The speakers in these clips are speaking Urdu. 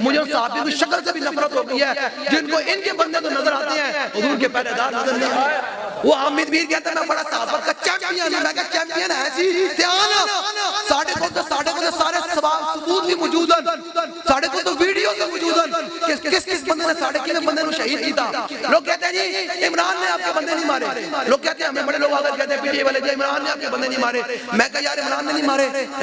مجھے ان صحابیوں کی شکل سے بھی نفرت ہو گئی ہے جن کو ان کے بندے تو نظر آتے ہیں حضور کے پہلے دار نظر نہیں آئے. وہ حامد میر کہتا ہے میں بڑا صحابہ کا چیمپئن ہوں. میں کہا چیمپئن ایسی دھیان ساڑھے کو تو سارے ثبوت بھی موجود ہیں, ساڑھے کو تو ویڈیو سے موجود ہیں کس بندے نے ساڑھے کنے بندے نے شہید کیتا. لوگ کہتے ہیں جی عمران نے آپ کے بندے نہیں مارے. لوگ کہتے ہیں ہمیں بڑے لوگ آگر کہتے ہیں پی ٹی اے والے جی عمران نے آپ کے بندے نہیں مارے. میں کہا یار عمران نے نہیں مارے,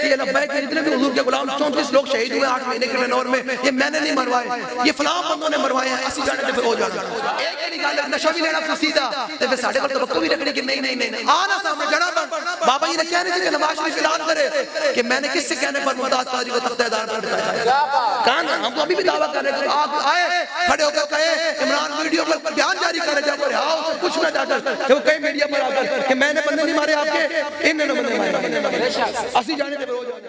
کہ یہ لبیک کے جتنے بھی حضور کے غلام 34 لوگ شہید ہوئے 8 مہینے کے نور میں, یہ میں نے نہیں مروائے, یہ فلاں بندوں نے مروائے ہیں. اسی جانے پہ ہو جانا ایک ہی نکال نشہ بھی لینا سیدھا تے پھر ساڑھے پر توقع بھی رکھنی کہ نہیں آنا سامنے جڑا بن. بابا یہ نے کہنے سے کہ نواز شریف اعلان کرے کہ میں نے کس سے کہنے پر ممتاز قادری کو تختہ دار پر بتایا. کہاں ہم تو ابھی بھی دعویٰ کر رہے ہیں آپ آئے کھڑے ہو کر کہے عمران ویڈیو پر بیان جاری کرے جا پر ہاں اسے کچھ نہ جا کر کہ وہ کہیں میڈیا پر آ کر کہ میں نے بندے نہیں مارے آپ کے, انہوں نے بندے مارے. اسی جانے پہ ہو جانا